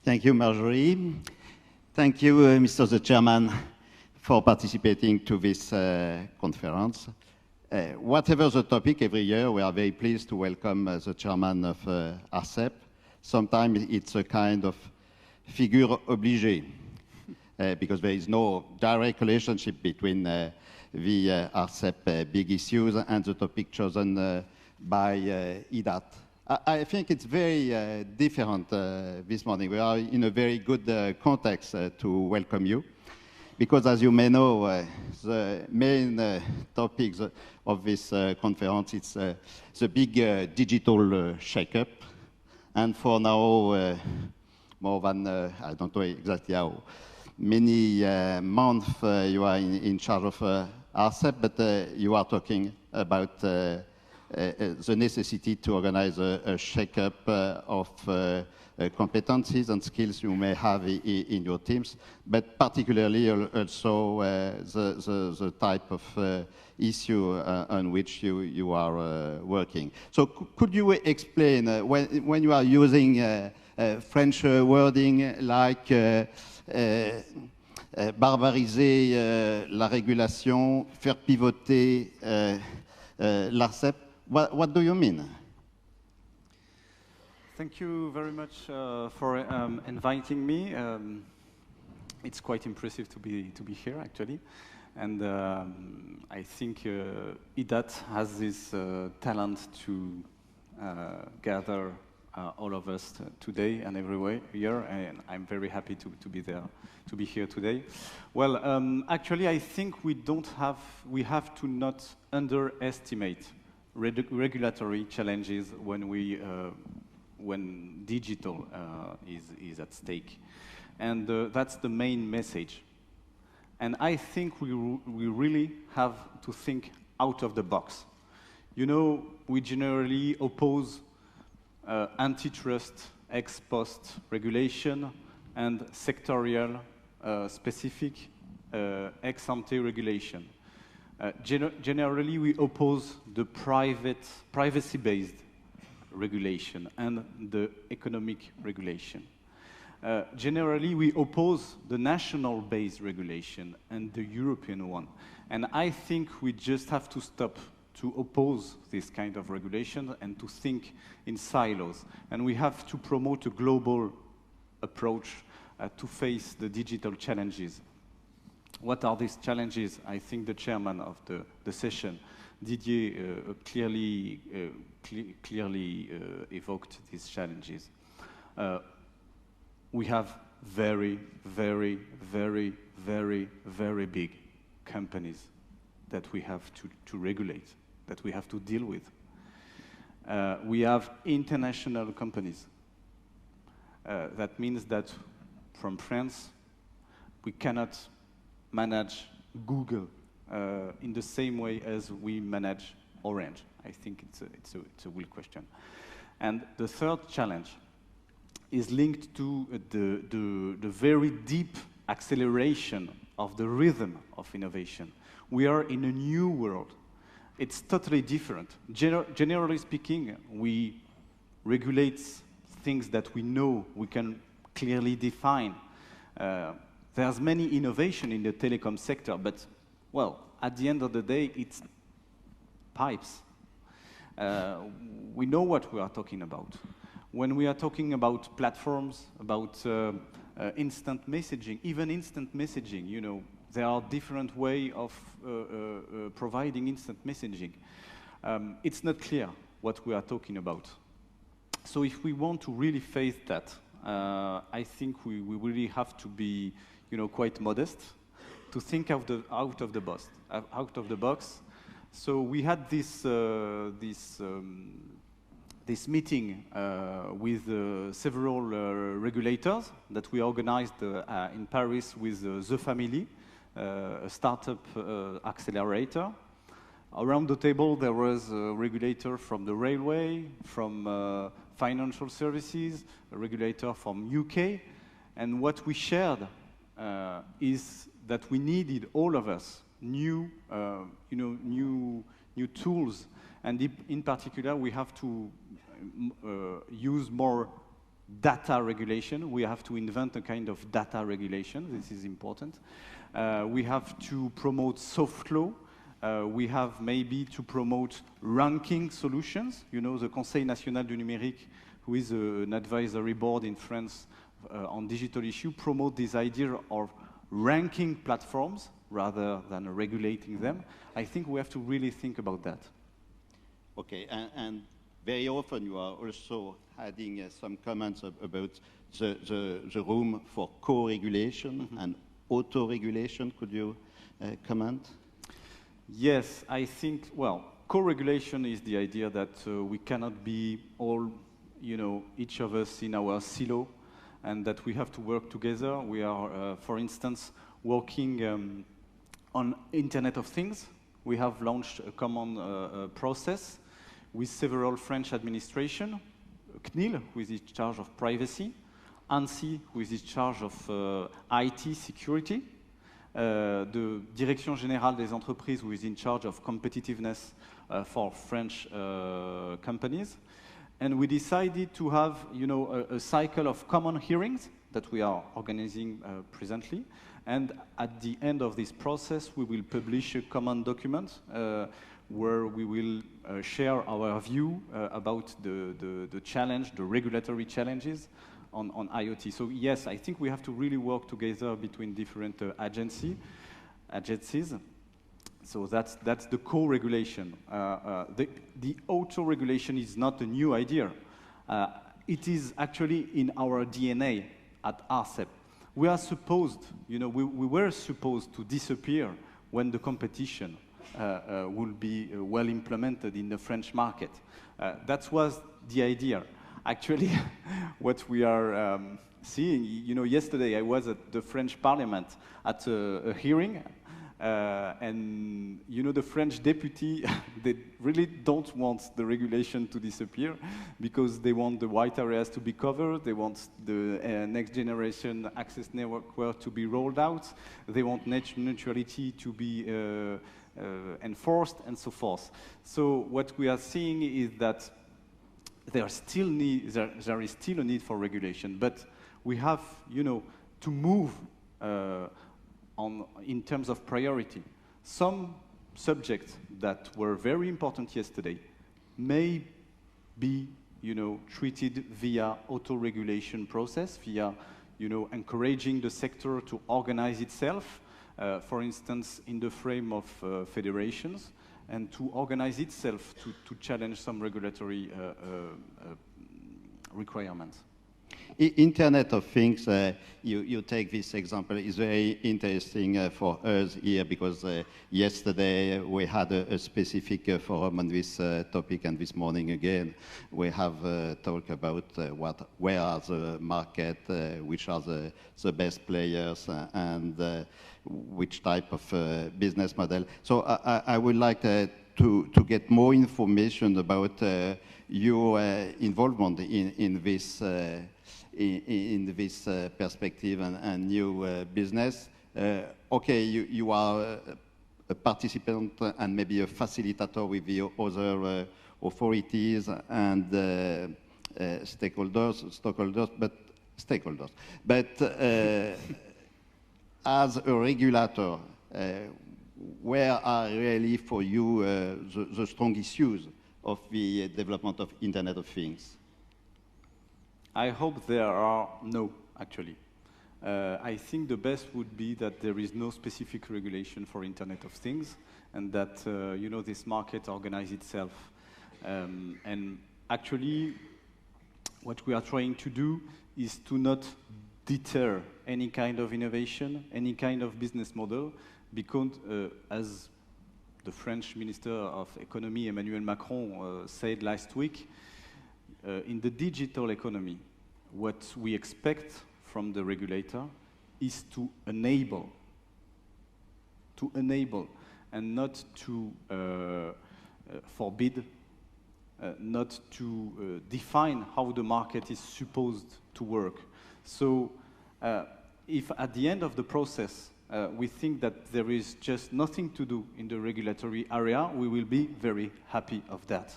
Thank you, Marjorie. Thank you, Mr. the Chairman, for participating to this conference. Whatever the topic, every year we are very pleased to welcome the Chairman of ARCEP. Sometimes it's a kind of figure obligée, because there is no direct relationship between the ARCEP big issues and the topic chosen by EDAT. I think it's very different this morning. We are in a very good context to welcome you, because as you may know, the main topics of this conference is the big digital shake-up. And for now, more than, I don't know exactly how many months you are in charge of ARCEP, but you are talking about the necessity to organize a shake-up of competencies and skills you may have in your teams, but particularly also the type of issue on which you are working. So could you explain, when you are using French wording like barbariser la régulation, faire pivoter l'ARCEP, what do you mean? Thank you very much for inviting me. It's quite impressive to be here, actually, and I think EDAT has this talent to gather all of us today and everywhere here, and I'm very happy to be here today. Well, actually, I think we have to not underestimate regulatory challenges when digital is at stake, and that's the main message. And I think we really have to think out of the box. You know, we generally oppose antitrust ex post regulation and sectorial specific ex ante regulation. Generally, we oppose the privacy-based regulation and the economic regulation. Generally, we oppose the national-based regulation and the European one. And I think we just have to stop to oppose this kind of regulation and to think in silos. And we have to promote a global approach to face the digital challenges. What are these challenges? I think the chairman of the session, Didier, clearly evoked these challenges. We have very, very, very, very, very big companies that we have to regulate, that we have to deal with. We have international companies. That means that from France, we cannot manage Google in the same way as we manage Orange. I think it's a real question. And the third challenge is linked to the very deep acceleration of the rhythm of innovation. We are in a new world. It's totally different. Generally speaking, we regulate things that we know, we can clearly define. There's many innovation in the telecom sector, but, well, at the end of the day, it's pipes. We know what we are talking about. When we are talking about platforms, about instant messaging, even instant messaging, you know, there are different ways of providing instant messaging. It's not clear what we are talking about. So if we want to really face that, I think we really have to be, you know, quite modest, to think out of the box. So we had this meeting with several regulators that we organized in Paris with The Family, a startup accelerator. Around the table there was a regulator from the railway, from financial services, a regulator from UK, and what we shared is that we needed, all of us, new tools, and in particular we have to use more data regulation. We have to invent a kind of data regulation. This is important. We have to promote soft law. We have maybe to promote ranking solutions. You know, the Conseil National du Numérique, who is an advisory board in France on digital issue, promote this idea of ranking platforms rather than regulating them. I think we have to really think about that. Okay, and very often you are also adding some comments about the room for co-regulation and auto-regulation. Could you comment? Yes, I think, well, co-regulation is the idea that we cannot be all, you know, each of us in our silo, and that we have to work together. We are, for instance, working on Internet of Things. We have launched a common process with several French administration, CNIL, who is in charge of privacy, ANSSI, who is in charge of IT security, the Direction Générale des Entreprises, who is in charge of competitiveness for French companies. And we decided to have, you know, a cycle of common hearings that we are organizing presently. And at the end of this process, we will publish a common document where we will share our view about the challenge, the regulatory challenges on IoT. So yes, I think we have to really work together between different agencies. So that's the co-regulation. The auto-regulation is not a new idea. It is actually in our DNA at ARCEP. We are supposed, you know, we were supposed to disappear when the competition will be well implemented in the French market. That was the idea. Actually, what we are seeing, you know, yesterday I was at the French Parliament at a hearing, and, you know, the French deputy, they really don't want the regulation to disappear because they want the white areas to be covered, they want the next generation access network to be rolled out, they want net neutrality to be enforced, and so forth. So what we are seeing is that there is still a need for regulation, but we have, you know, to move in terms of priority. Some subjects that were very important yesterday may be, you know, treated via auto-regulation process, via, you know, encouraging the sector to organize itself, for instance, in the frame of federations, and to organize itself to challenge some regulatory requirements. Internet of Things, you take this example, is very interesting for us here because yesterday we had a specific forum on this topic, and this morning again we have talked about where are the market, which are the best players, and which type of business model. So I would like to get more information about your involvement in this perspective and new business. Okay, you are a participant and maybe a facilitator with the other authorities and stakeholders, but as a regulator, where are really for you the strong issues of the development of Internet of Things? I hope there are no, actually. I think the best would be that there is no specific regulation for Internet of Things, and that you know, this market organizes itself. And actually, what we are trying to do is to not deter any kind of innovation, any kind of business model, because as the French Minister of Economy, Emmanuel Macron, said last week, in the digital economy, what we expect from the regulator is to enable, and not to forbid, not to define how the market is supposed to work. So if at the end of the process we think that there is just nothing to do in the regulatory area, we will be very happy of that.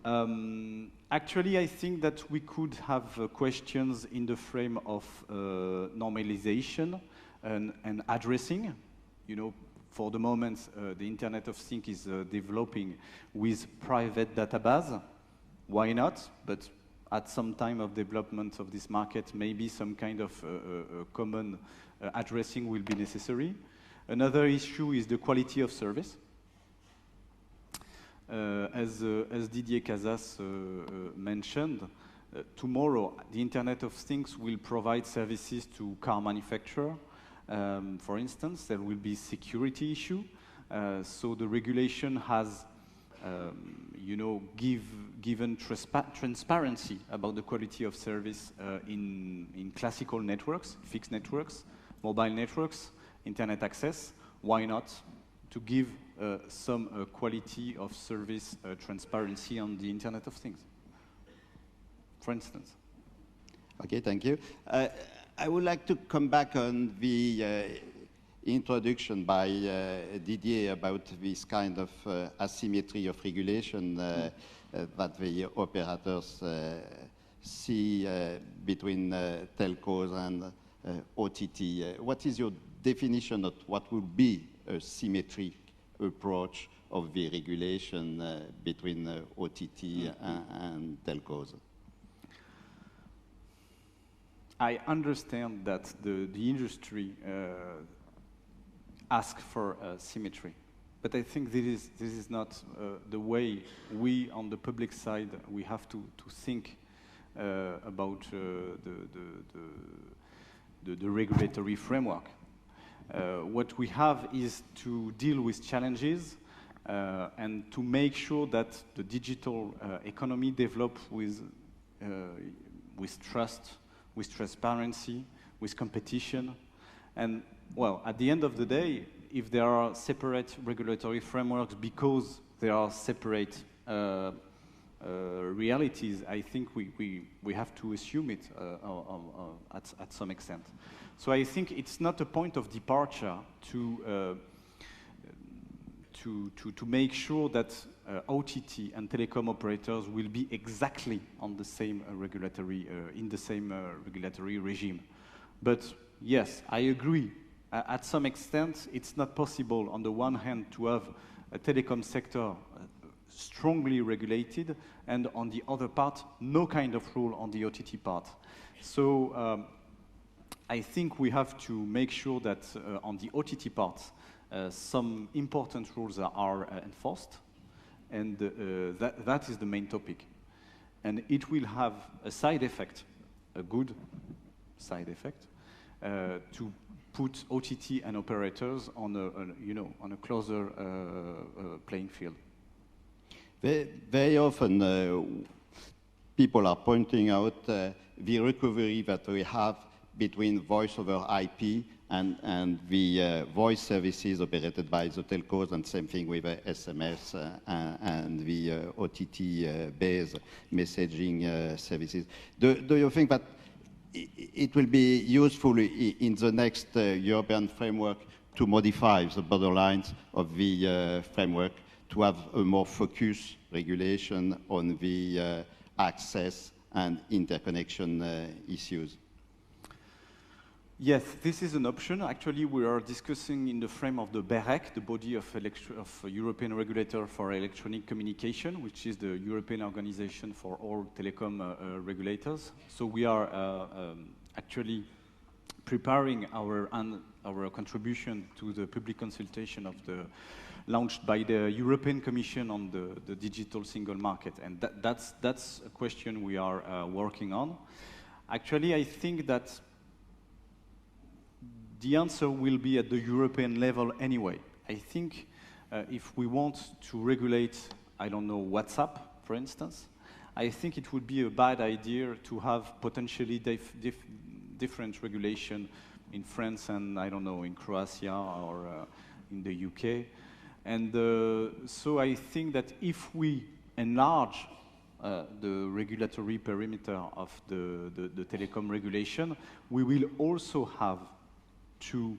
Actually, I think that we could have questions in the frame of normalization and addressing. You know, for the moment, the Internet of Things is developing with private database. Why not? But at some time of development of this market, maybe some kind of common addressing will be necessary. Another issue is the quality of service. As Didier Casas mentioned, tomorrow the Internet of Things will provide services to car manufacturers. For instance, there will be security issue. So the regulation has, you know, given transparency about the quality of service in classical networks, fixed networks, mobile networks, Internet access. Why not to give some quality of service transparency on the Internet of Things, for instance? Okay, thank you. I would like to come back on the introduction by Didier about this kind of asymmetry of regulation that the operators see between telcos and OTT. What is your definition of what would be a symmetric approach of the regulation between OTT and telcos? I understand that the industry asks for symmetry, but I think this is not the way we, on the public side, we have to think about the regulatory framework. What we have is to deal with challenges and to make sure that the digital economy develops with trust, with transparency, with competition. And, well, at the end of the day, if there are separate regulatory frameworks because there are separate realities, I think we have to assume it at some extent. So I think it's not a point of departure to make sure that OTT and telecom operators will be exactly on the same regulatory regulatory regime. But yes, I agree. At some extent, it's not possible, on the one hand, to have a telecom sector strongly regulated, and on the other part, no kind of rule on the OTT part. So I think we have to make sure that on the OTT part, some important rules are enforced, and that is the main topic. And it will have a side effect, a good side effect, to put OTT and operators on a closer playing field. Very often, people are pointing out the recovery that we have between voice over IP and the voice services operated by the telcos, and same thing with SMS and the OTT-based messaging services. Do you think that it will be useful in the next European framework to modify the borderlines of the framework to have a more focused regulation on the access and interconnection issues? Yes, this is an option. Actually, we are discussing in the frame of the BEREC, the body of European Regulator for Electronic Communication, which is the European organization for all telecom regulators. So we are actually preparing our contribution to the public consultation of launched by the European Commission on the digital single market. And that's a question we are working on. Actually, I think that the answer will be at the European level anyway. I think if we want to regulate, I don't know, WhatsApp, for instance, I think it would be a bad idea to have potentially different regulation in France and, I don't know, in Croatia or in the UK. And so I think that if we enlarge the regulatory perimeter of the telecom regulation, we will also have to,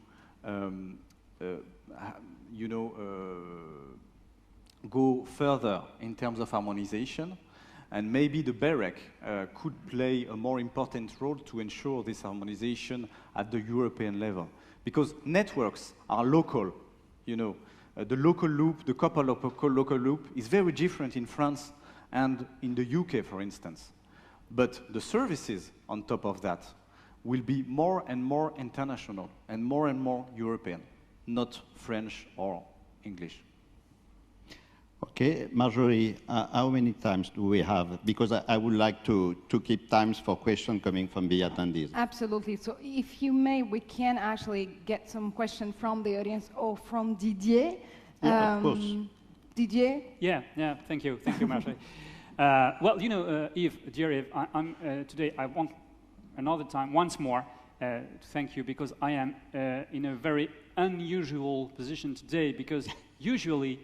go further in terms of harmonization. And maybe the BEREC could play a more important role to ensure this harmonization at the European level. Because networks are local, you know. The local loop, the couple of local loop is very different in France and in the UK, for instance. But the services on top of that will be more and more international and more European, not French or English. Okay, Marjorie, how many times do we have? Because I would like to keep times for questions coming from the attendees. Absolutely. So if you may, we can actually get some questions from the audience or from Didier. Yeah, of course. Didier? Yeah, thank you, Marjorie. Well, you know, Yves, dear Yves, today I want another time, once more, to thank you because I am in a very unusual position today because usually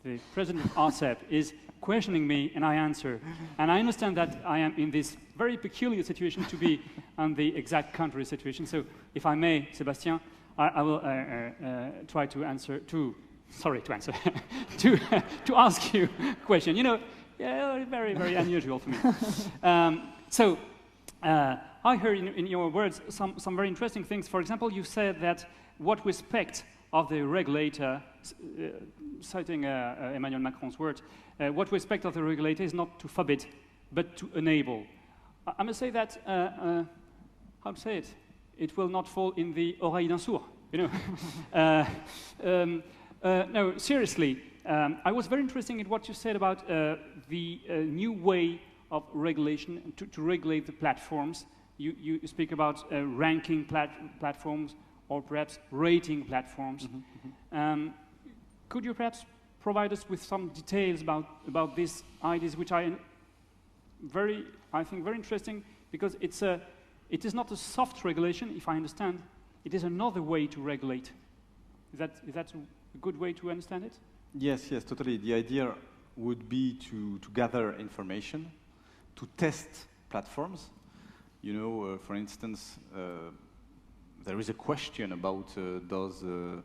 the president of ARCEP is questioning me and I answer. And I understand that I am in this very peculiar situation to be on the exact contrary situation. So if I may, Sébastien, I will try to answer to ask you a question. You know, yeah, very, very unusual for me. I heard in your words some very interesting things. For example, you said that what respect of the regulator, citing Emmanuel Macron's words, what respect of the regulator is not to forbid, but to enable. I must say that, how to say it? It will not fall in the oreille d'un sourd, you know. No, seriously, I was very interested in what you said about the new way of regulation to regulate the platforms. You speak about ranking platforms or perhaps rating platforms. Could you perhaps provide us with some details about these ideas, which I think very interesting, because it is not a soft regulation, if I understand. It is another way to regulate. Is that a good way to understand it? Yes, totally. The idea would be to gather information, to test platforms. You know, for instance, there is a question about does a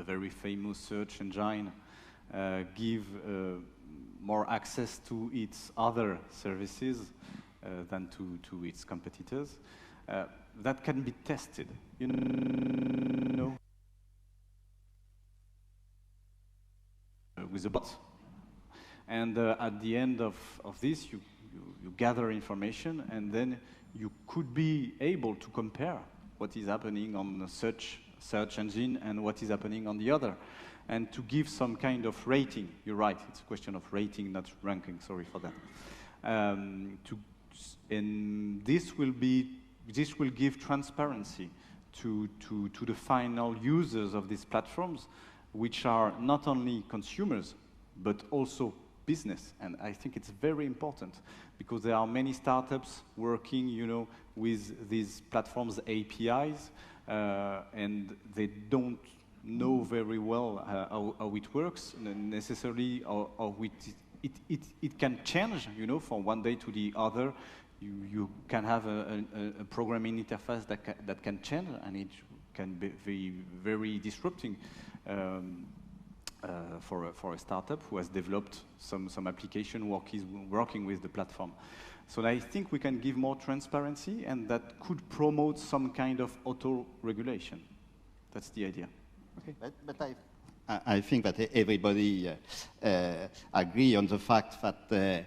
very famous search engine give more access to its other services than to its competitors. That can be tested, you know, with a bot. And at the end of this, you gather information, and then you could be able to compare what is happening on the search engine and what is happening on the other, and to give some kind of rating. You're right, it's a question of rating, not ranking, sorry for that. And this will give transparency to the final users of these platforms, which are not only consumers, but also business. And I think it's very important because there are many startups working, you know, with these platforms' APIs, and they don't know very well how it works necessarily, how it can change, you know, from one day to the other. You can have a programming interface that can change, and it can be very disrupting for a startup who has developed some application working with the platform. So I think we can give more transparency, and that could promote some kind of auto-regulation. That's the idea. Okay. But I think that everybody agree on the fact that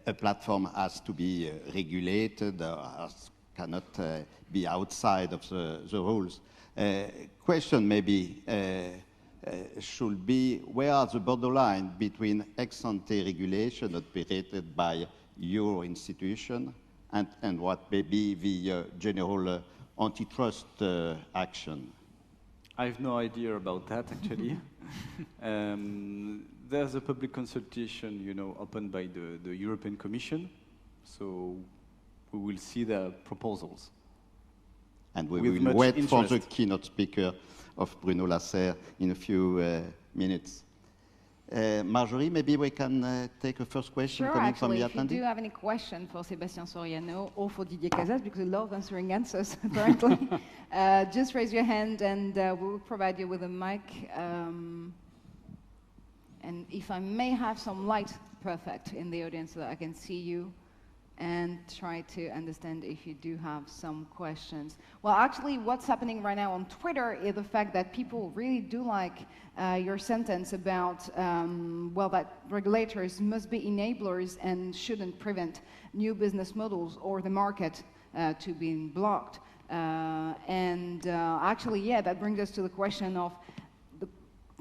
a platform has to be regulated, cannot be outside of the rules. Question maybe should be, where are the borderline between ex-ante regulation operated by your institution and what may be the general antitrust action? I have no idea about that, actually. There's a public consultation, you know, opened by the European Commission, so we will see the proposals. And we will wait for the keynote speaker of Bruno Lasserre in a few minutes. Marjorie, maybe we can take a first question coming from the attendee. Sure, actually, if you do have any question for Sébastien Soriano or for Didier Casas, because I love answering answers, apparently, just raise your hand and we will provide you with a mic. And if I may have some light perfect in the audience so that I can see you and try to understand if you do have some questions. Well, actually, what's happening right now on Twitter is the fact that people really do like your sentence about, well, that regulators must be enablers and shouldn't prevent new business models or the market to being blocked. Actually, yeah, that brings us to the question of the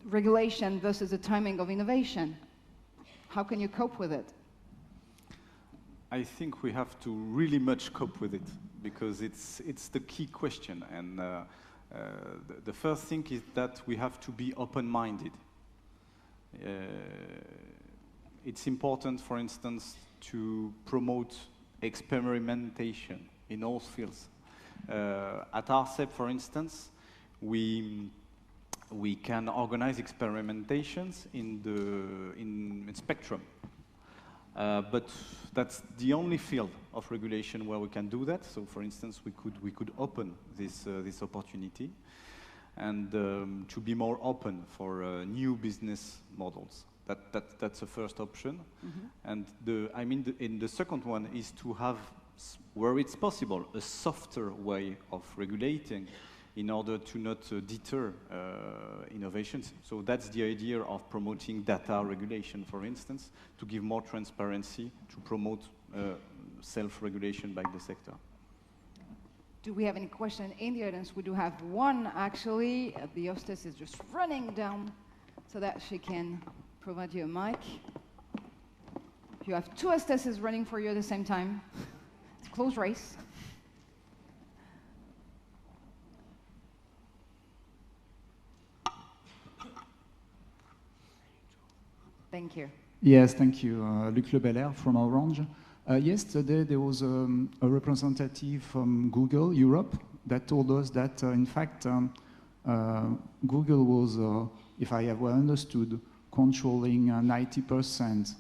regulation versus the timing of innovation. How can you cope with it? I think we have to really much cope with it because it's the key question. And the first thing is that we have to be open-minded. It's important, for instance, to promote experimentation in all fields. At ARCEP, for instance, we can organize experimentations in spectrum. But that's the only field of regulation where we can do that. So, for instance, we could open this opportunity and to be more open for new business models. That's the first option. Mm-hmm. And the second one is to have, where it's possible, a softer way of regulating in order to not deter innovations. So that's the idea of promoting data regulation, for instance, to give more transparency, to promote self-regulation by the sector. Do we have any question in the audience? We do have one, actually. The hostess is just running down so that she can provide you a mic. You have two hostesses running for you at the same time. It's a close race. Thank you. Yes, thank you. Luc Lebelair from Orange. Yesterday, there was a representative from Google Europe that told us that, in fact, Google was, if I have well understood, controlling 90%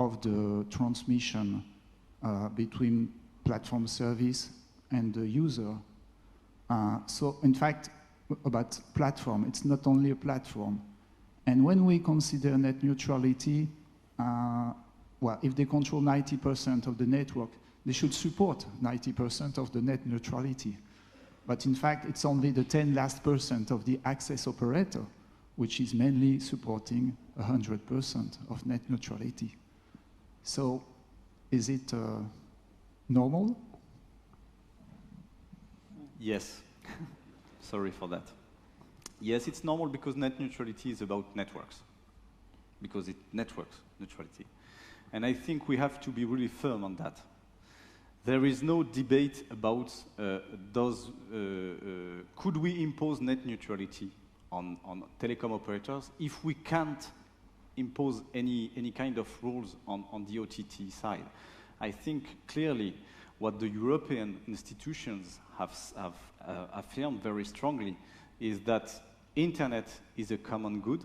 of the transmission between platform service and the user. So, in fact, about platform, it's not only a platform. And when we consider net neutrality, well, if they control 90% of the network, they should support 90% of the net neutrality. But in fact, it's only the 10 last % of the access operator, which is mainly supporting 100% of net neutrality. So, is it normal? Yes. Sorry for that. Yes, it's normal because net neutrality is about networks, because it's networks neutrality. And I think we have to be really firm on that. There is no debate about could we impose net neutrality on telecom operators if we can't impose any kind of rules on the OTT side. I think clearly what the European institutions have affirmed very strongly is that Internet is a common good.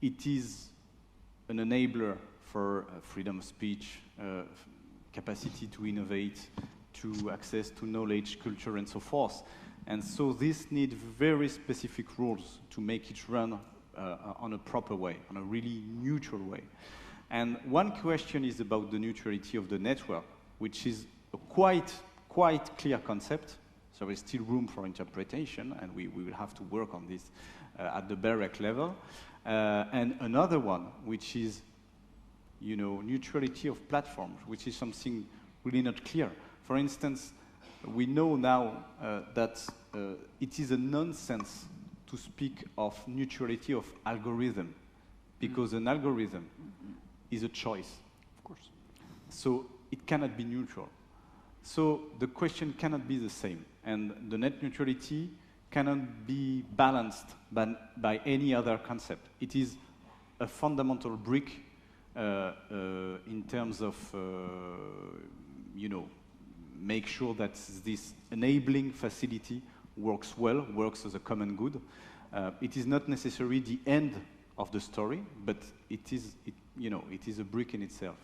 It is an enabler for freedom of speech, capacity to innovate, to access to knowledge, culture, and so forth. And so this needs very specific rules to make it run on a proper way, on a really neutral way. And one question is about the neutrality of the network, which is a quite clear concept. So there's still room for interpretation, and we will have to work on this at the BEREC level. And another one, which is, neutrality of platforms, which is something really not clear. For instance, we know now that it is a nonsense to speak of neutrality of algorithm, because an algorithm is a choice. Of course. So it cannot be neutral. So the question cannot be the same. And the net neutrality cannot be balanced by any other concept. It is a fundamental brick in terms of, make sure that this enabling facility works well, works as a common good. It is not necessarily the end of the story, but it is a brick in itself.